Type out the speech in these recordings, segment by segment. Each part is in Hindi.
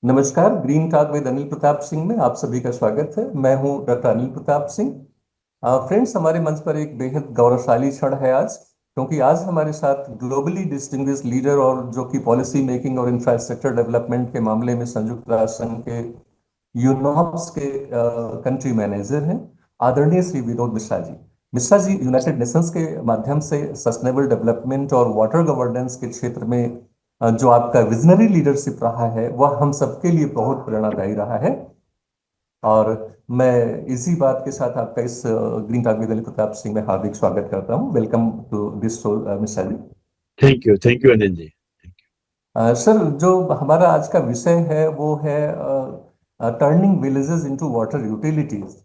नमस्कार। Green talk with Anil Pratap Singh में आप सभी का स्वागत है। मैं हूं डॉक्टर अनिल प्रताप सिंह। फ्रेंड्स, हमारे मंच पर एक बेहद गौरवशाली क्षण है आज, क्योंकि आज हमारे साथ ग्लोबली डिस्टिंग्विश्ड लीडर और जो कि पॉलिसी मेकिंग और इंफ्रास्ट्रक्चर डेवलपमेंट के मामले में संयुक्त राष्ट्र संघ के यूनॉप्स के कंट्री मैनेजर हैं, आदरणीय श्री विनोद मिश्रा जी। मिश्रा जी यूनाइटेड नेशंस के माध्यम से सस्टेनेबल डेवलपमेंट और वाटर गवर्नेंस के क्षेत्र में जो आपका विजनरी लीडरशिप रहा है वह हम सबके लिए बहुत प्रेरणादायी रहा है। और मैं इसी बात के साथ आपका इस green talk with Anil Pratap Singh में हार्दिक स्वागत करता हूं। Welcome to this show Mishra ji. Thank you Anil ji. Sir, जो हमारा आज का विषय है वो है turning villages into water utilities,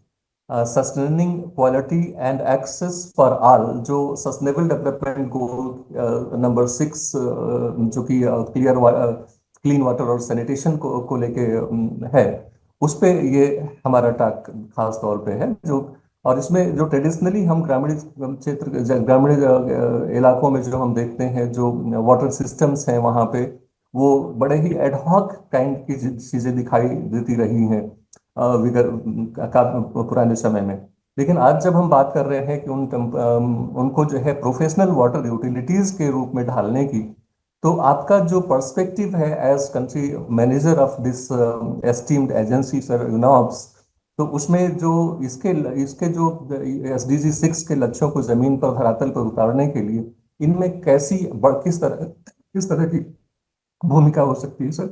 sustaining quality and access for all, जो सस्टेनेबल डेवलपमेंट गोल नंबर 6, जो कि क्लीन वाटर और सैनिटेशन को लेके है, उस पे ये हमारा टाक खास तौर पे है। जो और इसमें जो ट्रेडिशनली हम ग्रामीण क्षेत्र, ग्रामीण इलाकों में जो हम देखते हैं, जो वाटर सिस्टम्स हैं वहाँ पे, वो बड़े ही एडहॉक काइंड की चीजें दिखाई देती रही हैं विगर पुराने समय में। लेकिन आज जब हम बात कर रहे हैं कि उनको जो है प्रोफेशनल वाटर यूटिलिटीज के रूप में ढालने की, तो आपका जो पर्सपेक्टिव है as country manager of this esteemed agency sir UNOPS, तो उसमें जो इसके इसके जो SDG 6 के लक्ष्यों को जमीन पर धरातल पर उतारने के लिए इनमें किस तरह की भूमिका हो सकती है सर?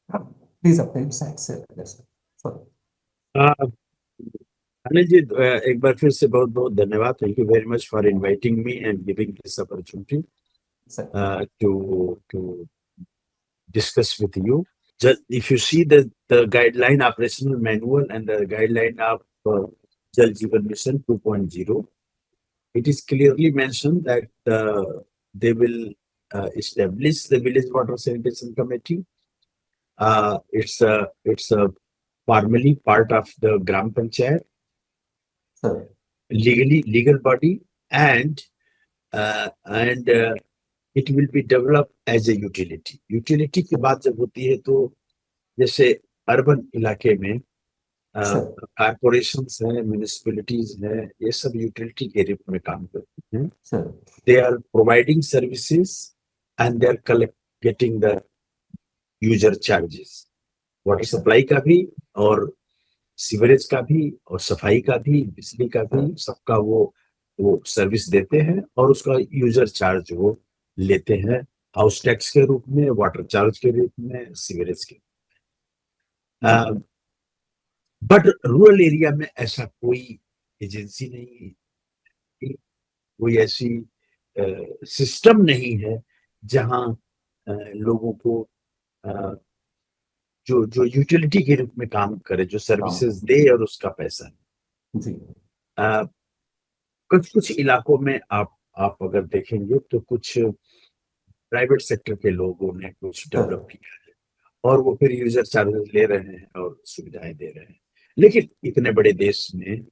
प्लीज अपने इनसाइट से सर। अ, अनिल जी, एक बार फिर से बहुत बहुत धन्यवाद। Thank you very much for inviting me and giving this opportunity sir. to discuss with you. Just if you see the guideline operational manual and the guideline of Jal Jeevan Mission 2.0, it is clearly mentioned that they will establish the village water sanitation committee. It's a formally part of the Gram Panchayat, sir. legal body, and it will be developed as a utility. Utility की बात जब होती है तो जैसे अर्बन इलाके में सर। कारपोरेशंस हैं, म्यूनिसिपैलिटीज हैं, ये सब यूटिलिटी के रूप में काम करते हैं। Sir. They are providing services and they are collect getting the user charges. Water supply का भी और सीवरेज का भी और सफाई का भी, बिजली का भी, सबका वो सर्विस देते हैं और उसका यूजर चार्ज वो लेते हैं, हाउस टैक्स के रूप में, वाटर चार्ज के रूप में, सीवरेज के। बट रूरल एरिया में ऐसा कोई एजेंसी नहीं है, कोई ऐसी सिस्टम नहीं है जहां लोगों को जो जो यूटिलिटी के रूप में काम करे, जो सर्विसेज दे और उसका पैसा। जी। कुछ कुछ इलाकों में आप अगर देखेंगे तो कुछ प्राइवेट सेक्टर के लोगों ने कुछ सर। डेवलप किया है और वो फिर यूजर चार्जेस ले रहे हैं और सुविधाएं दे रहे हैं। लेकिन इतने बड़े देश में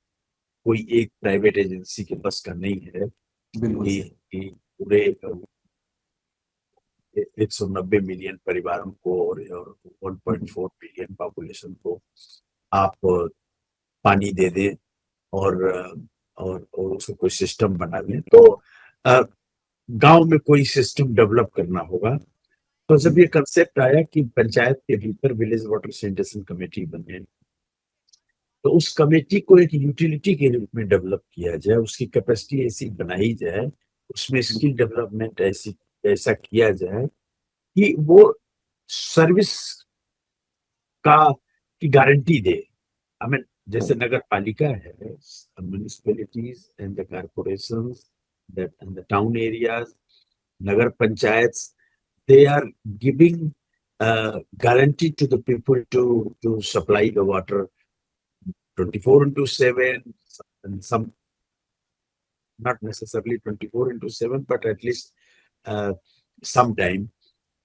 कोई एक प्राइवेट एजेंसी के बस का नहीं है बिल्कुल कि, सर। कि पूरे 190 मिलियन परिवारों को और 1.4 बिलियन पॉपुलेशन को आप पानी दे दें और उसको कोई सिस्टम बना लें। तो गांव में कोई सिस्टम डेवलप करना होगा। तो जब ये कंसेप्ट आया कि पंचायत के भीतर विलेज वाटर सैनिटेशन कमेटी बने, तो उस कमेटी को एक यूटिलिटी के रूप में डेवलप किया जाए, उसकी कैपेसिटी ऐसी बनाई जाए, उसमें स्किल डेवलपमेंट ऐसा किया जाए कि वो सर्विस का की गारंटी दे। आई मीन, जैसे नगर पालिका है, municipalities and the corporations that and the town areas, nagar panchayats, they are giving guarantee to the people to supply the water 24/7, and some not necessarily 24/7, but at least sometime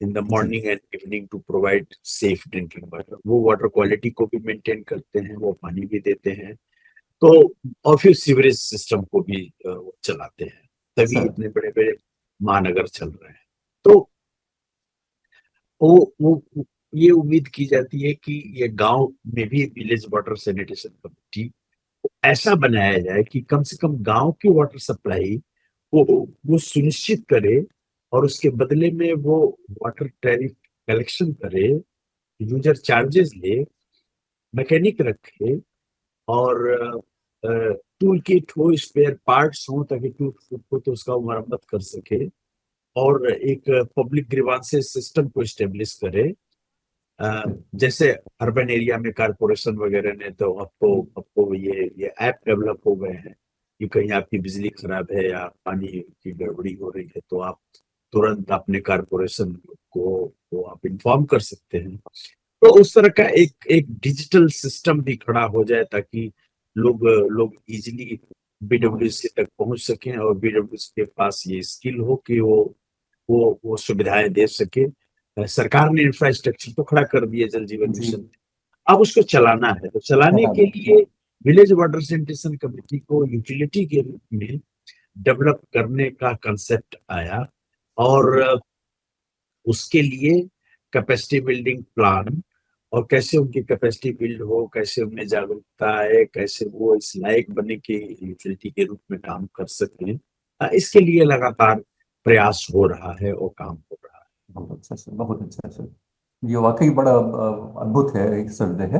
in the morning and evening to provide safe drinking water. वो water quality को भी maintain करते हैं, वो पानी भी देते हैं, तो और फिर सीवरेज सिस्टम को भी चलाते हैं, तभी सर। इतने बड़े बड़े महानगर चल रहे हैं। तो वो ये उम्मीद की जाती है कि ये गांव में भी विलेज वाटर सैनिटेशन कमेटी ऐसा बनाया जाए कि कम से कम गांव की वाटर सप्लाई वो वो सुनिश्चित करे, और उसके बदले में वो वाटर टैरिफ कलेक्शन करे, यूजर चार्जेस ले, मैकेनिक रखे, और टूल किट हो, स्पेयर पार्ट्स हो, ताकि टूट फूट हो तो उसका मरम्मत कर सके, और एक पब्लिक ग्रीवांसेस सिस्टम को स्टेब्लिश करे। जैसे अर्बन एरिया में कारपोरेशन वगैरह ने तो आपको ये ऐप डेवलप हो गए हैं कि कहीं आपकी बिजली खराब है या पानी की गड़बड़ी हो रही है तो आप तुरंत अपने कारपोरेशन को आप इन्फॉर्म कर सकते हैं। तो उस तरह का एक एक डिजिटल सिस्टम भी खड़ा हो जाए, ताकि लोग इजीली बीडब्ल्यूसी तक पहुंच सकें, और बीडब्ल्यूसी के पास ये स्किल हो कि वो सुविधाएं दे सके। सरकार ने इंफ्रास्ट्रक्चर तो खड़ा कर दिया जल जीवन जी। मिशन, अब उसको चलाना है। तो चलाने के लिए विलेज वाटर सैनिटेशन कमेटी को यूटिलिटी के रूप में डेवलप करने का कंसेप्ट आया, और उसके लिए कैपेसिटी बिल्डिंग प्लान, और कैसे उनकी कैपेसिटी बिल्ड हो, कैसे उनमें जागरूकता आए, कैसे वो इस लायक बने कि यूटिलिटी के रूप में काम कर सकें, इसके लिए लगातार प्रयास हो रहा है और काम हो रहा है। बहुत अच्छा सर, बहुत अच्छा सर। ये वाकई बड़ा अद्भुत है एक सर्वे है।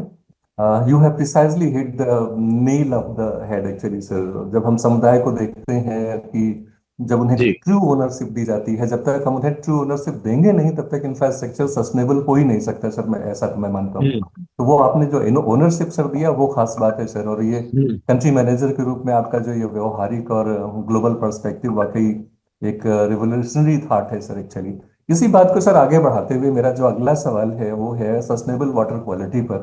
You have precisely hit the nail of the head actually sir. जब हम समुदाय को देखते हैं कि जब उन्हें जी। ट्रू ओनरशिप दी जाती है, जब तक हम उन्हें ट्रू ओनरशिप देंगे नहीं तब तक इंफ्रास्ट्रक्चर सस्टेनेबल हो ही नहीं सकता सर। मैं ऐसा मैं मानता हूँ। हम्म। तो वो आपने जो ओनरशिप सर दिया वो खास बात है सर। और ये हम्म। कंट्री मैनेजर के रूप में आपका जो ये व्यवहारिक और ग्लोबल पर्सपेक्टिव वाकई एक रिवोल्यूशनरी थॉट है सर एक्चुअली। इसी बात को सर आगे बढ़ाते हुए मेरा जो अगला सवाल है वो है सस्टेनेबल वाटर क्वालिटी पर।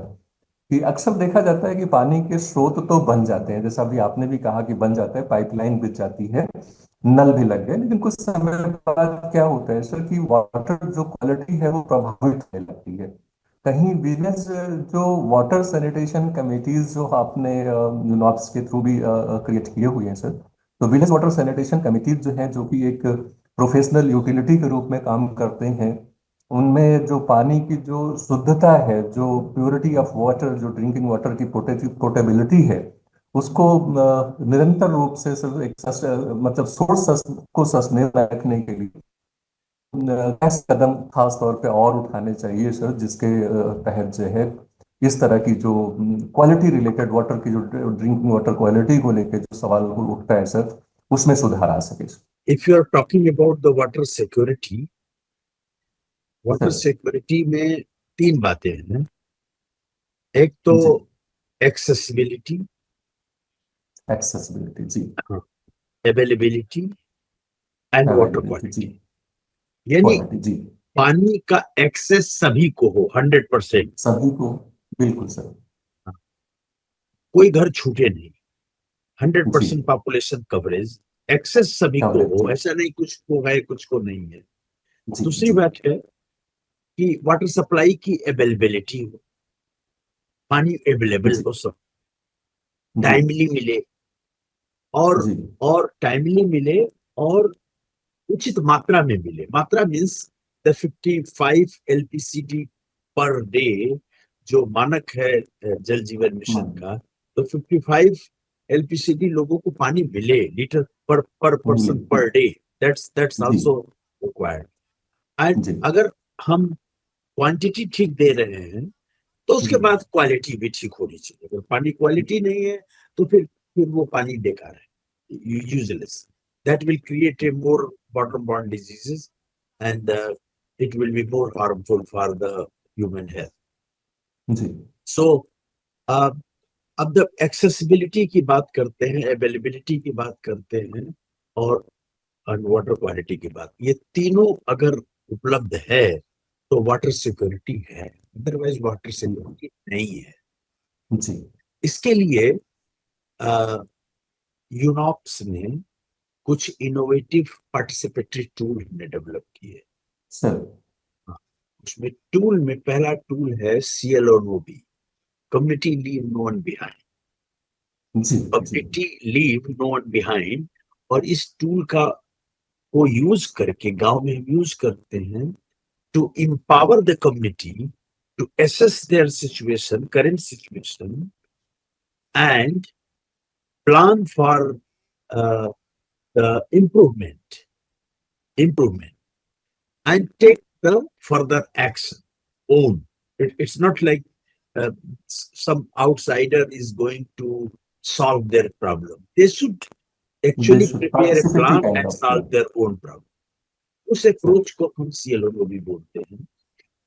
कि अक्सर देखा जाता है कि पानी के स्रोत तो बन जाते हैं, जैसा अभी आपने भी कहा कि बन जाता है, पाइपलाइन बिछ जाती है, नल भी लग गए, लेकिन कुछ समय बाद क्या होता है सर कि वाटर जो क्वालिटी है वो प्रभावित होने लगती है। कहीं विलेज जो वाटर सैनिटेशन कमेटीज जो आपने नॉप्स के थ्रू भी क्रिएट किए हुए हैं सर, तो विलेज वाटर सैनिटेशन कमेटीज जो हैं जो कि एक प्रोफेशनल यूटिलिटी के रूप में काम करते हैं, उनमें जो पानी की जो शुद्धता है, जो प्योरिटी ऑफ वाटर, जो ड्रिंकिंग वाटर की पोर्टेबिलिटी है, उसको निरंतर रूप से सर एक मतलब सोर्स को सस्टेन रखने के लिए कैसे कदम खास तौर पे और उठाने चाहिए सर, जिसके तहत जो है इस तरह की जो क्वालिटी रिलेटेड वाटर की जो ड्रिंकिंग वाटर क्वालिटी को लेकर जो सवाल उठता है सर, उसमें सुधार आ सके if you are talking about the water sir. Security में तीन बातें हैं। एक तो जी। एक्सेसिबिलिटी, एक्सेसिबिलिटी जी। अवेलेबिलिटी एंड वाटर अवेलेबिलिटी जी। क्वालिटी। यानी क्वालिटी जी। पानी का एक्सेस सभी को हो 100%। सभी को। बिल्कुल सर। कोई घर छूटे नहीं, हंड्रेड जी। परसेंट पॉपुलेशन कवरेज, एक्सेस सभी को कवरेज हो, जी। ऐसा नहीं कुछ को है कुछ को नहीं है। जी दूसरी जी। बात है कि वाटर सप्लाई की अवेलेबिलिटी हो, पानी अवेलेबल जी हो, सब जी। टाइमली मिले, और जी टाइमली मिले, और उचित मात्रा में मिले। मात्रा means the 55 LPCD per day जो मानक है जल जीवन मिशन मान का। तो 55 एलपीसीडी लोगों को पानी मिले, लीटर पर मिले। पर्सन पर डे, दैट्स जी आल्सो रिक्वायर्ड। एंड जी। अगर हम क्वांटिटी ठीक दे रहे हैं तो उसके जी बाद क्वालिटी भी ठीक होनी चाहिए। अगर पानी क्वालिटी नहीं है तो फिर वो पानी बेकार है, useless. That will create a more waterborne diseases, and it will be more harmful for the human health. जी। So अब द एक्सेसिबिलिटी की बात करते हैं, अवेलेबिलिटी की बात करते हैं, और वाटर क्वालिटी की बात, ये तीनों अगर उपलब्ध है तो वाटर सिक्योरिटी है, अदरवाइज वाटर सिक्योरिटी नहीं है। जी इसके लिए यूनॉप्स ने कुछ इनोवेटिव पार्टिसिपेटरी टूल हमने डेवलप किए। सर। हाँ, उसमें टूल में पहला टूल है CLONOB, community leave no one behind. जी जी। Community leave no one behind, और इस टूल का को यूज करके गांव में हम यूज करते हैं to empower the community to assess their situation, current situation, and plan for the improvement, and take the further action. Own. It's not like some outsider is going to solve their problem. They should They actually should prepare a participatory plan kind and of, solve their own problem. उस अप्रोच को हम CLO भी बोलते हैं,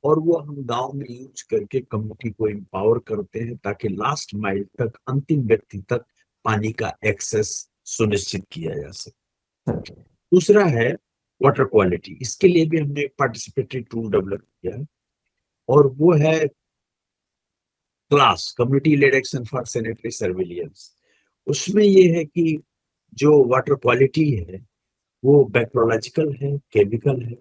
और वो हम गांव में यूज करके कम्युनिटी को एम्पावर करते हैं ताकि लास्ट माइल तक, अंतिम व्यक्ति तक पानी का एक्सेस सुनिश्चित किया जा सके। दूसरा है वाटर क्वालिटी। इसके लिए भी हमने एक पार्टिसिपेटरी टूल डेवलप किया, और वो है class, community lead action for sanitary surveillance. उसमें ये है कि जो वाटर क्वालिटी है वो बैक्टीरियोलॉजिकल है, केमिकल है,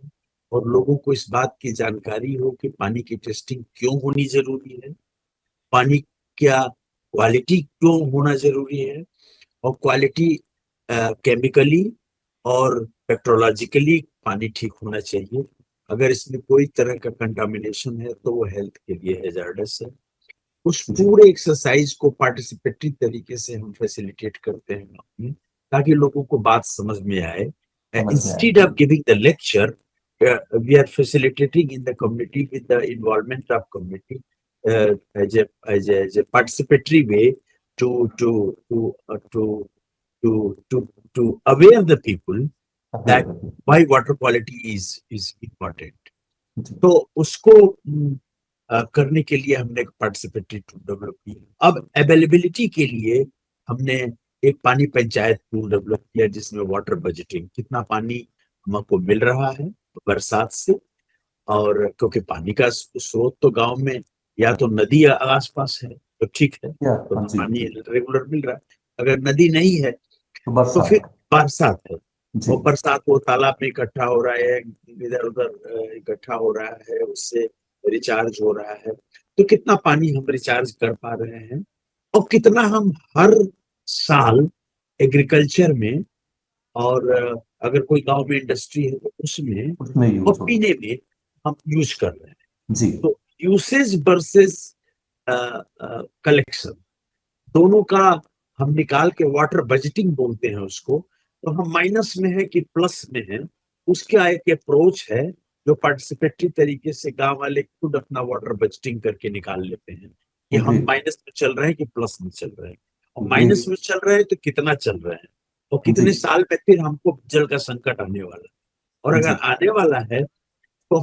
और लोगों को इस बात की जानकारी हो कि पानी की टेस्टिंग क्यों होनी जरूरी है, पानी क्या क्वालिटी क्यों होना जरूरी है, और क्वालिटी केमिकली और बैक्टीरियोलॉजिकली पानी ठीक होना चाहिए। अगर इसमें कोई तरह का कंटामिनेशन है तो वो हेल्थ के लिए हैजार्डस है। उस पूरे एक्सरसाइज को पार्टिसिपेटरी तरीके से हम फैसिलिटेट करते हैं ताकि लोगों को बात समझ में आए। Instead of giving the lecture, we are facilitating in the community with the involvement of community as a participatory way to to to uh, to to aware the people that why water quality is important. तो उसको करने के लिए हमने एक पार्टिसिपेटरी टूल डेवलप किया। अब अवेलेबिलिटी के लिए हमने एक पानी पंचायत टूल डेवलप किया जिसमें वाटर बजटिंग, कितना पानी हमको मिल रहा है बरसात से, और क्योंकि पानी का स्रोत तो गांव में या तो नदी आसपास है तो ठीक है, तो पानी रेगुलर मिल रहा है। अगर नदी नहीं है तो फिर बरसात है, और बरसात वो तालाब में इकट्ठा हो रहा है, इधर उधर इकट्ठा हो रहा है, उससे रिचार्ज हो रहा है। तो कितना पानी हम रिचार्ज कर पा रहे हैं, और कितना हम हर साल एग्रीकल्चर में, और अगर कोई गांव में इंडस्ट्री है तो उसमें और पीने में हम यूज कर रहे हैं। तो यूसेज वर्सेस कलेक्शन दोनों का हम निकाल के वाटर बजटिंग बोलते हैं उसको। तो हम माइनस में है कि प्लस में है, उसका एक अप्रोच है जो पार्टिसिपेटरी तरीके से गांव वाले खुद अपना वाटर बजटिंग करके निकाल लेते हैं कि हम माइनस में चल रहे हैं कि प्लस में चल रहे हैं, और माइनस में चल रहे हैं तो कितना चल रहे हैं, और कितने साल में फिर हमको जल का संकट आने वाला है, और अगर आने वाला है तो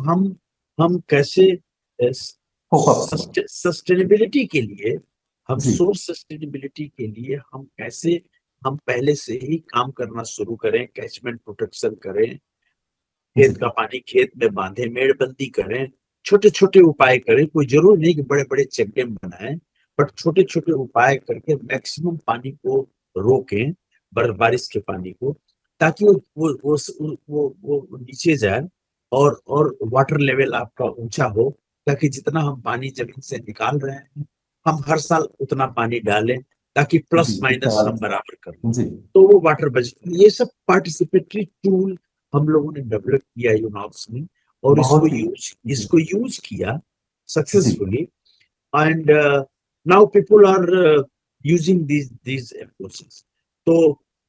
हम कैसे सस्टेनेबिलिटी के लिए, हम सोर्स सस्टेनेबिलिटी के लिए हम कैसे हम पहले से ही काम करना शुरू करें, कैचमेंट प्रोटेक्शन करें, खेत का पानी खेत में बांधे, मेड़बंदी करें, छोटे छोटे उपाय करें। कोई जरूर नहीं कि बड़े बड़े चेक डैम बनाएं, बट छोटे छोटे उपाय करके मैक्सिमम पानी को रोकें, बारिश के पानी को, ताकि वो नीचे जाए और वाटर लेवल आपका ऊंचा हो, ताकि जितना हम पानी जमीन से निकाल रहे हैं हम हर साल उतना पानी डालें, ताकि प्लस माइनस हम बराबर करें। तो वो वाटर बजट, ये सब पार्टिसिपेटरी टूल हम लोगों ने डेवलप किया यूनॉप्स में, और इसको यूज किया successfully, and now people are using these approaches. तो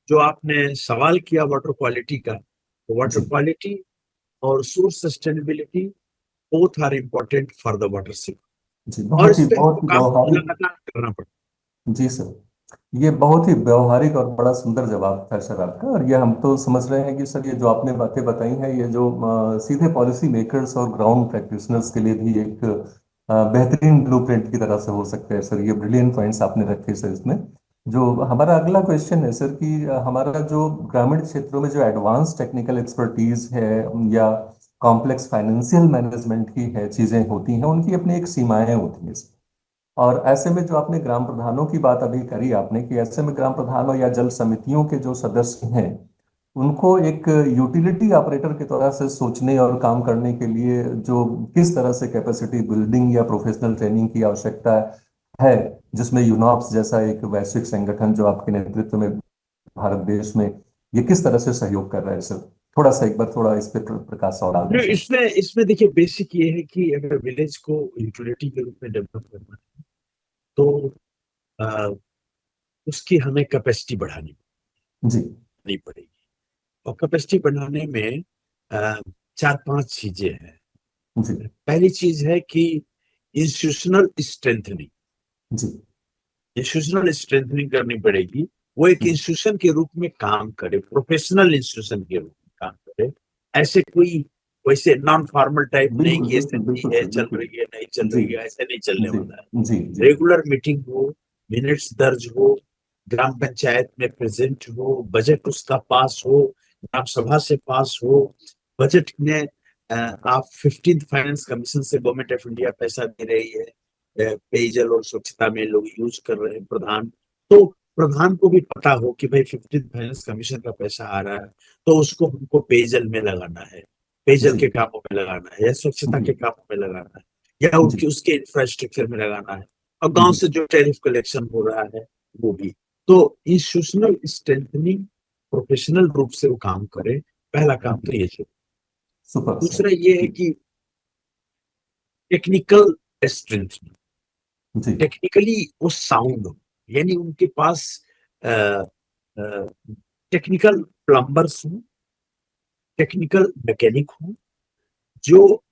जो आपने सवाल किया वाटर क्वालिटी का, तो वाटर क्वालिटी और source sustainability both are important for the water system, और इस पे काम लगातार करना पड़ता। जी सर, ये बहुत ही व्यवहारिक और बड़ा सुंदर जवाब था सर आपका। और ये हम तो समझ रहे हैं कि सर ये जो आपने बातें बताई हैं ये जो सीधे पॉलिसी मेकर्स और ग्राउंड प्रैक्टिशनर्स के लिए भी एक बेहतरीन ब्लूप्रिंट की तरह से हो सकते हैं सर। ये ब्रिलियंट पॉइंट्स आपने रखे सर इसमें। जो हमारा अगला क्वेश्चन है सर कि हमारा जो ग्रामीण क्षेत्रों में जो एडवांस टेक्निकल एक्सपर्टीज है या कॉम्प्लेक्स फाइनेंशियल मैनेजमेंट की है चीजें होती हैं, उनकी अपनी एक सीमाएं होती हैं। और ऐसे में जो आपने ग्राम प्रधानों की बात अभी करी आपने कि ऐसे में ग्राम प्रधानों या जल समितियों के जो सदस्य हैं उनको एक यूटिलिटी ऑपरेटर की तरह से सोचने और काम करने के लिए जो किस तरह से कैपेसिटी बिल्डिंग या प्रोफेशनल ट्रेनिंग की आवश्यकता है, जिसमें यूनॉप्स जैसा एक वैश्विक संगठन जो आपके नेतृत्व में भारत देश में, ये किस तरह से सहयोग कर रहा है सर? थोड़ा सा एक बार थोड़ा इस पे प्रकाश और डाल दें सर। इसमें इसमें देखिए बेसिक ये है कि अगर विलेज को यूटिलिटी के रूप में डेवलप करना है तो अ, उसकी हमें कैपेसिटी बढ़ानी जी पड़ेगी। और कैपेसिटी बढ़ाने में अ, चार पांच चीजें हैं। जी पहली चीज है कि इंस्टीट्यूशनल स्ट्रेंथनिंग। जी इंस्टीट्यूशनल स्ट्रेंथनिंग करनी पड़ेगी। वो एक इंस्टीट्यूशन के रूप में काम करे, प्रोफेशनल इंस्टीट्यूशन के रूप में काम करे। ऐसे कोई वैसे नॉन फॉर्मल टाइप नहीं बिल्कुल कि बिल्कुल असेंबली बिल्कुल है, सर चल बिल्कुल। रही है, नहीं चल जी रही है, ऐसे नहीं चलने जी वाला है। जी जी रेगुलर मीटिंग हो, मिनट्स दर्ज हो, ग्राम पंचायत में प्रेजेंट हो, बजट उसका पास हो, ग्राम सभा से पास हो। बजट में आप 15th फाइनेंस कमीशन से गवर्नमेंट ऑफ इंडिया पैसा दे रही है, पेयजल और स्वच्छता में लोग यूज कर रहे हैं। प्रधान तो प्रधान को भी पता हो कि भाई 15th फाइनेंस कमीशन का पैसा आ रहा है तो उसको हमको पेयजल में लगाना है, पेयजल जी के कामों में लगाना है, या स्वच्छता जी के कामों में लगाना है, या जी उनकी उसके इंफ्रास्ट्रक्चर में लगाना है। और गांव जी से जो टैरिफ कलेक्शन हो रहा है वो भी। तो इंस्टीट्यूशनल स्ट्रेंथनिंग, प्रोफेशनल रूप से वो काम करे। पहला काम तो ये है। Super sir. दूसरा ये है कि टेक्निकल स्ट्रेंथनिंग, जी टेक्निकली वो साउंड हो, यानी उनके पास टेक्निकल प्लम्बर्स हो, टेक्निकल मैकेनिक हो, जो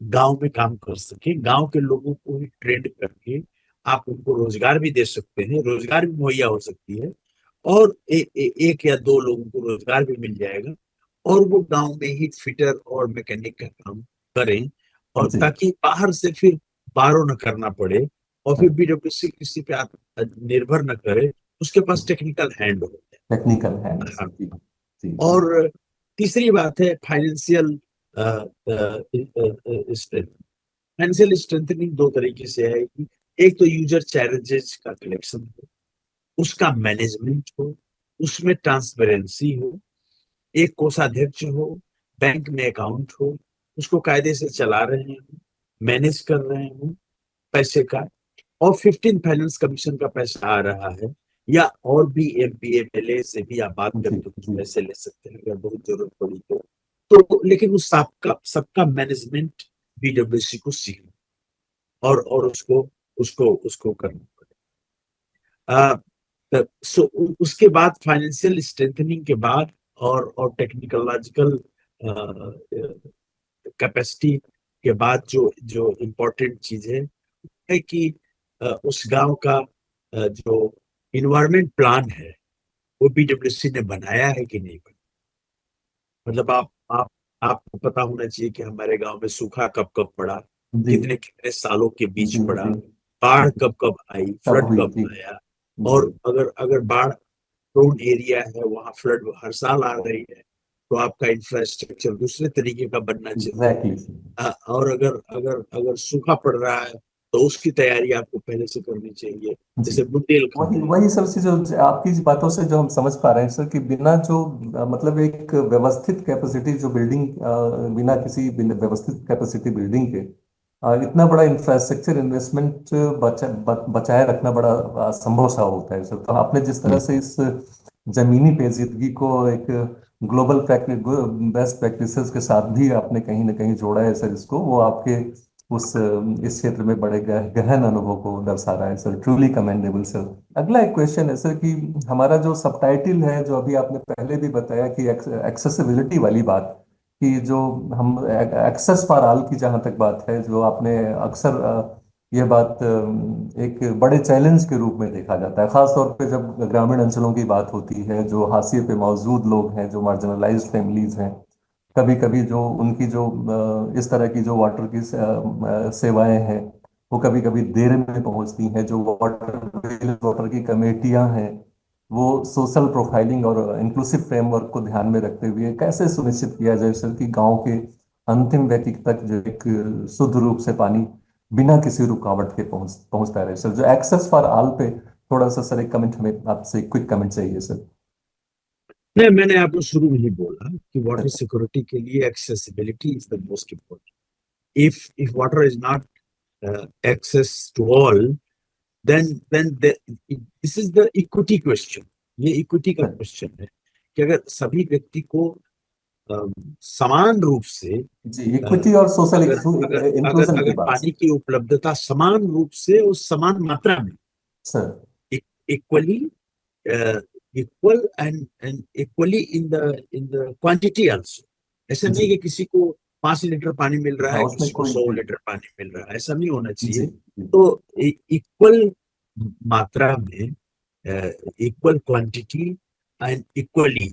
गांव में काम कर सके। गांव के लोगों को भी ट्रेंड करके आप उनको रोजगार भी दे सकते हैं, रोजगार भी मुहैया हो सकती है। और एक या दो लोगों को रोजगार भी मिल जाएगा। और वो गांव में ही फिटर और मैकेनिक का काम करें, और जी ताकि बाहर से फिर बारो न करना पड़े, और फिर बीडब्ल्यूसी किसी पे आप निर्भर न करे, उसके पास टेक्निकल हैंड हो टेक्निकल है जाए। सर जी जी जी और तीसरी बात है फाइनेंशियल स्ट्रेंथ। फाइनेंशियल स्ट्रेंथनिंग दो तरीके से है कि एक तो यूजर चार्जेस का कलेक्शन हो, उसका मैनेजमेंट हो, उसमें ट्रांसपेरेंसी हो, एक कोषाध्यक्ष हो, बैंक में अकाउंट हो, उसको कायदे से चला रहे हो, मैनेज कर रहे हो पैसे का। और 15 फाइनेंस कमीशन का पैसा आ रहा है, या और भी एमपीए एमएलए से भी आप बात जी करके कुछ जी पैसे ले सकते हैं अगर बहुत जरूरत पड़ी तो लेकिन उस सबका सबका मैनेजमेंट बीडब्ल्यूसी को सीखना, और उसको उसको उसको करना पड़ेगा। सो उसके बाद फाइनेंशियल स्ट्रेंथनिंग के बाद और टेक्निकोलॉजिकल कैपेसिटी के बाद जो जो इम्पोर्टेंट चीज है कि उस गांव का जो इन्वायरमेंट प्लान है वो बीडब्ल्यूसी ने बनाया है कि नहीं बनाया। मतलब आप आपको पता होना चाहिए कि हमारे गांव में सूखा कब कब पड़ा, जी कितने कितने सालों के बीच जी पड़ा, जी बाढ़ कब कब आई, तब फ्लड हुई कब जी आया। जी और अगर अगर बाढ़ प्रोन एरिया है, वहां फ्लड हर साल आ रही है, तो आपका इंफ्रास्ट्रक्चर दूसरे तरीके का बनना चाहिए। एग्जैक्टली और अगर अगर अगर सूखा पड़ रहा है तो उसकी तैयारी आपको पहले से करनी चाहिए। जी जैसे बुंदेलखंड वही है। वही सब चीज जो आपकी बातों से जो हम समझ पा रहे हैं सर कि बिना जो मतलब एक व्यवस्थित कैपेसिटी जो बिल्डिंग बिना किसी व्यवस्थित कैपेसिटी बिल्डिंग के इतना बड़ा इंफ्रास्ट्रक्चर इन्वेस्टमेंट बचाए रखना बड़ा असंभव सा होता है सर। तो आपने जिस तरह से इस जमीनी पेचीदगी को एक ग्लोबल प्रैक्टिस बेस्ट प्रैक्टिसेस के साथ भी आपने कहीं ना कहीं जोड़ा है सर, इसको वो आपके उस इस क्षेत्र में बड़े गहन अनुभव को दर्शा रहा है सर। Truly commendable sir. अगला एक क्वेश्चन है सर कि हमारा जो सबटाइटल है, जो अभी आपने पहले भी बताया कि एक्सेसिबिलिटी वाली बात, कि जो हम एक्सेस फॉर ऑल की जहाँ तक बात है, जो आपने अक्सर ये बात एक बड़े चैलेंज के रूप में देखा जाता है, खास तौर पे जब ग्रामीण अंचलों की बात होती है, जो हाशिए पे मौजूद लोग हैं, जो मार्जिनलाइज्ड फैमिलीज हैं। कभी कभी जो उनकी जो इस तरह की जो वाटर की सेवाएं हैं, वो कभी कभी देर में पहुंचती हैं। जो वाटर की कमेटियां हैं, वो सोशल प्रोफाइलिंग और इंक्लूसिव फ्रेमवर्क को ध्यान में रखते हुए कैसे सुनिश्चित किया जाए सर कि गांव के अंतिम व्यक्ति तक जो एक शुद्ध रूप से पानी बिना किसी रुकावट के पहुंचता रहे सर। जो एक्सेस फॉर ऑल पे थोड़ा सा सर एक कमेंट, हमें आपसे क्विक कमेंट चाहिए सर। नहीं, मैंने आपको शुरू में ही बोला कि वाटर सिक्योरिटी के लिए accessibility is the most important. if water is not access to all, this is the equity question। ये इक्विटी का क्वेश्चन है कि अगर सभी व्यक्ति को समान रूप से जी, इक्विटी और सोशल अगर अगर अगर इंक्लूजन की अगर बात। पानी की उपलब्धता समान रूप से और समान मात्रा में, sir equally equal and equally in the quantity also. ऐसा नहीं जी, कि किसी को 5 लीटर पानी मिल रहा हाँ है, उसमें किसी को कोई 100 लीटर पानी मिल रहा है, ऐसा नहीं होना चाहिए। जी जी तो इक्वल मात्रा में, इक्वल क्वांटिटी एंड इक्वली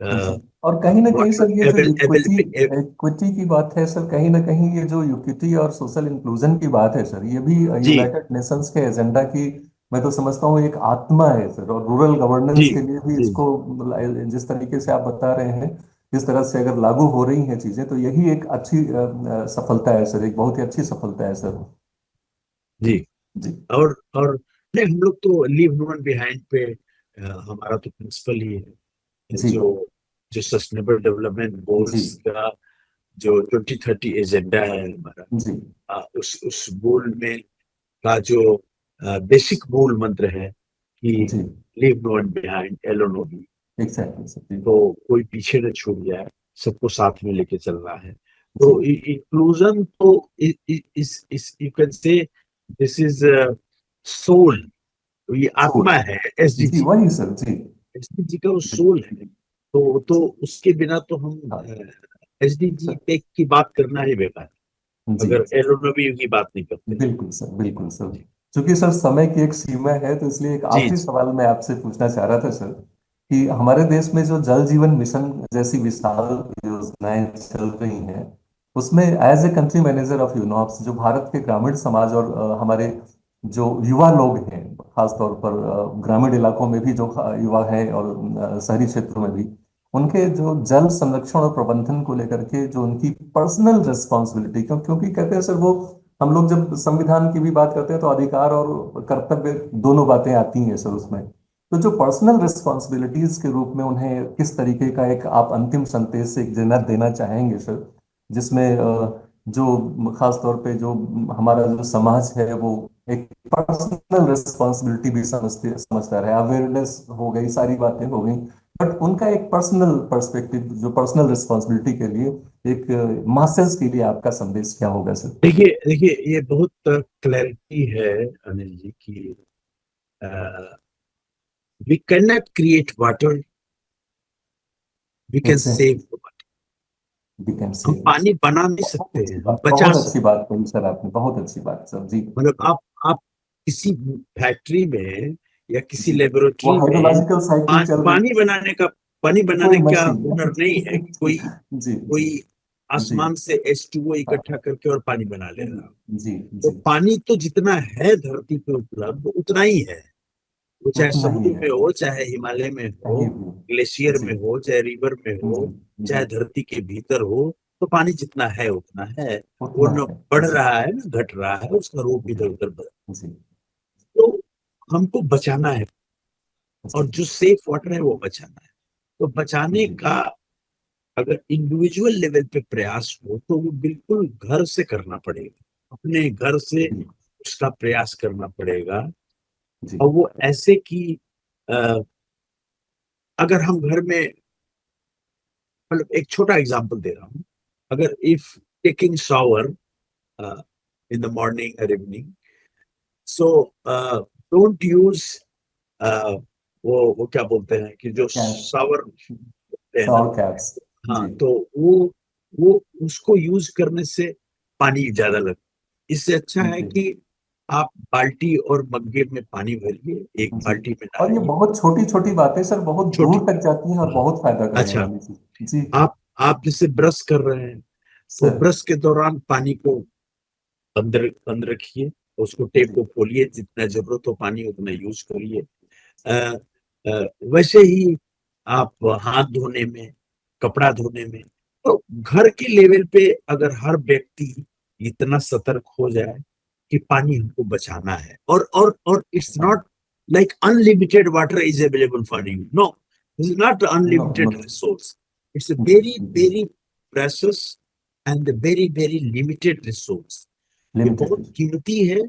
जी। और कहीं ना कहीं सर ये जो वाटर इक्विटी अवेलेबल। इक्विटी की बात है सर, कहीं ना कहीं ये जो इक्विटी और सोशल इंक्लूजन की बात है सर, ये भी जी यूनाइटेड नेशंस के एजेंडा की मैं तो समझता हूँ एक आत्मा है सर। और रूरल जी गवर्नेंस के लिए भी जी इसको जिस तरीके से आप बता रहे हैं, जिस तरह से अगर लागू हो रही हैं चीजें, तो यही एक अच्छी सफलता है सर, एक बहुत ही अच्छी सफलता है सर। जी। जी और नहीं, हम लोग तो लीव नो वन बिहाइंड पे, हमारा तो प्रिंसिपल ही है, जी जो जो सस्टेनेबल डेवलपमेंट जी गोल्स का जो 2030 एजेंडा है हमारा, जी उस गोल में का जो बेसिक मूल मंत्र है कि जी, लीव नो वन बिहाइंड, एलोन ओबी। Exactly sir. जी तो कोई पीछे न छूट जाए, सबको साथ में लेके चलना है। जी तो इंक्लूजन तो इस you can say this is soul, ये सोल, आत्मा है जी एसडीजी। वही सर। जी एसडीजी का वो जी सोल है। तो जी, उसके बिना तो हम हाँ एसडीजी सर। पे की बात करना ही बेकार है, जी अगर एलोनोमी की बात नहीं करते। बिल्कुल सर, बिल्कुल सर। चूंकि सर समय की एक सीमा है, तो इसलिए एक जी आखिरी सवाल मैं आपसे पूछना चाह रहा था सर, कि हमारे देश में जो जल जीवन मिशन जैसी विशाल योजनाएं चल रही हैं, उसमें as a country manager of UNOPS, जो भारत के ग्रामीण समाज और हमारे जो युवा लोग हैं, खासतौर पर ग्रामीण इलाकों में भी जो युवा हैं और शहरी क्षेत्रों में भी, उनके जो जल संरक्षण और प्रबंधन को लेकर के जो उनकी पर्सनल रिस्पॉन्सिबिलिटी, क्योंकि कहते हैं सर वो, हम लोग जब संविधान की भी बात करते हैं तो अधिकार और कर्तव्य दोनों बातें आती हैं सर उसमें। तो जो पर्सनल रिस्पॉन्सिबिलिटीज के रूप में उन्हें किस तरीके का एक आप अंतिम संदेश एक देना देना चाहेंगे सर, जिसमें जो खास तौर पे जो हमारा जो समाज है वो एक पर्सनल रिस्पॉन्सिबिलिटी भी समझता रहे, अवेयरनेस हो गई, सारी बातें हो गई, बट उनका एक पर्सनल पर्सपेक्टिव, जो पर्सनल रिस्पॉन्सिबिलिटी के लिए एक मासेस के लिए आपका संदेश क्या होगा सर? देखिए देखिए, ये बहुत क्लैरिटी है अनिल जी की, we can not create water, we can exactly, save. We can हम सेव। पानी बना नहीं बहुत सकते अच्छी हैं, हम बात, बचा बहुत अच्छी सकते बात कही सर आपने, बहुत अच्छी बात सर। जी हैं। मतलब आप किसी फैक्ट्री में या किसी जी, वो लेबोरेटरी में हाइड्रोलॉजिकल साइकिल चल रही, पानी बनाने का, पानी कोई बनाने का मशीन हुनर नहीं है कि कोई जी जी कोई जी, आसमान से H2O हाँ, इकट्ठा करके और पानी बना ले रहा हो। जी तो जी, पानी तो जितना है धरती पे उपलब्ध उतना ही है, वो चाहे उतना ही समुद्र है में हो, चाहे हिमालय में हो, कहीं भी। ग्लेशियर जी में हो, चाहे रिवर में जी हो, जी, चाहे धरती के भीतर हो, तो पानी जितना है उतना है। वो उतना न है। बढ़ जी रहा है न घट रहा है, उसका रूप इधर उधर बदल। जी तो हमको बचाना है, और जी जो सेफ वाटर है वो बचाना है। तो बचाने जी का अगर इंडिविजुअल लेवल पे प्रयास हो तो वो बिल्कुल घर से करना पड़ेगा, अपने घर से जी उसका प्रयास करना पड़ेगा। जी और वो ऐसे कि अ, अगर हम घर में, मतलब एक छोटा एग्जांपल दे रहा हूँ, अगर if taking shower in the morning और इवनिंग, सो डोंट यूज, वो क्या बोलते हैं कि जो कैप, शावर होते हैं ना, शावर कैप्स। हाँ, जी तो वो उसको यूज करने से पानी ज्यादा लगता है। इससे अच्छा है जी कि आप बाल्टी और मग्गे में पानी भरिए, एक जी। बाल्टी में और ये डालिए। बहुत छोटी छोटी बातें सर, बहुत दूर छोटी, तक जाती हैं और हाँ, बहुत फायदा करने अच्छा, वाली चीज। जी आप जैसे ब्रश कर रहे हैं, तो सर। ब्रश के दौरान पानी को अंदर बंद रखिए, उसको टेप जी को खोलिए, जितना जरूरत हो पानी उतना यूज करिए। अ, वैसे ही आप हाथ धोने में, कपड़ा धोने में, तो घर के लेवल पे अगर हर व्यक्ति इतना सतर्क हो जाए कि पानी हमको बचाना है, और इट्स हाँ, not like unlimited water is available for you, no, is not no no, unlimited resource, it's a जी वेरी जी, very precious and very very limited resource. ये बहुत लिमिटेड, कीमती है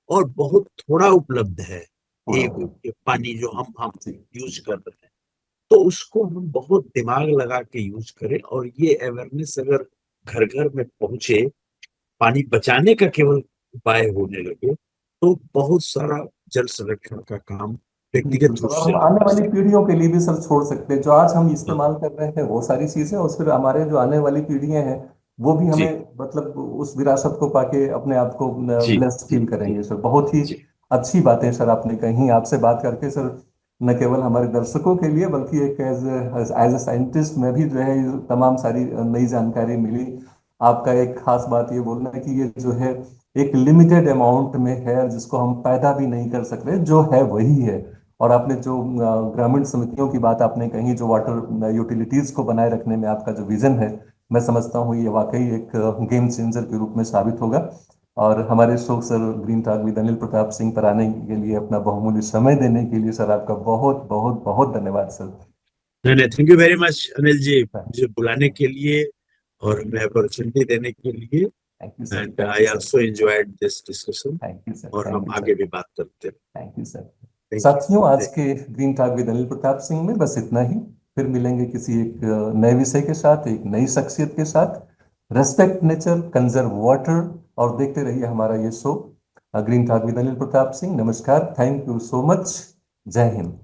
और बहुत थोड़ा उपलब्ध है, थोड़ा ये होगा। ये पानी जो हम जी यूज कर रहे हैं। तो उसको हम बहुत दिमाग लगा के यूज करें, और ये अवेयरनेस अगर घर घर में पहुंचे, पानी बचाने का केवल उपाय होने लगे, तो बहुत सारा जल संरक्षण का काम बिल्कुल, व्यक्तिगत रूप और से हम लोग आने कर वाली सकते पीढ़ियों के लिए भी सर छोड़ सकते हैं, जो आज हम हैं। इस्तेमाल कर रहे हैं वो सारी चीजें, और फिर हमारे जो आने वाली पीढ़ियां हैं वो भी जी, हमें मतलब उस विरासत को पाके अपने आप को जी, ब्लेस्ड जी, फील जी, करेंगे सर। बहुत ही जी, अच्छी बातें सर आपने कही। आपसे बात करके सर न केवल हमारे दर्शकों के लिए बल्कि एक एज ए साइंटिस्ट में भी जो है ये तमाम सारी नई जानकारी मिली। आपका एक खास बात ये बोलना है कि ये जो है एक लिमिटेड अमाउंट में है जिसको हम पैदा भी नहीं कर सकते, जो है वही है। और आपने जो ग्रामीण समितियों की बात आपने कही, जो वाटर यूटिलिटीज को बनाए रखने में आपका जो विजन है, मैं समझता हूँ ये वाकई एक गेम चेंजर के रूप में साबित होगा। और हमारे show sir green talk with Anil Pratap Singh पर आने के लिए, अपना बहुमूल्य समय देने के लिए सर आपका बहुत बहुत बहुत धन्यवाद सर। नहीं नहीं, thank you very much Anil ji, मुझे बुलाने के लिए और हमें अपॉर्चुनिटी देने के लिए। Thank you sir, and thank I you sir, also enjoyed this discussion, thank you sir, और थैंक हम यू आगे सर, भी बात करते हैं। Thank you sir. थैंक साथियों, आज यू। के green talk with Anil Pratap Singh में बस इतना ही। फिर मिलेंगे किसी एक नए विषय के साथ, एक नई शख्सियत के साथ। रेस्पेक्ट नेचर, कंजर्व वाटर, और देखते रहिए हमारा ये show green talk with Anil Pratap Singh. नमस्कार, थैंक यू सो मच। जय हिंद।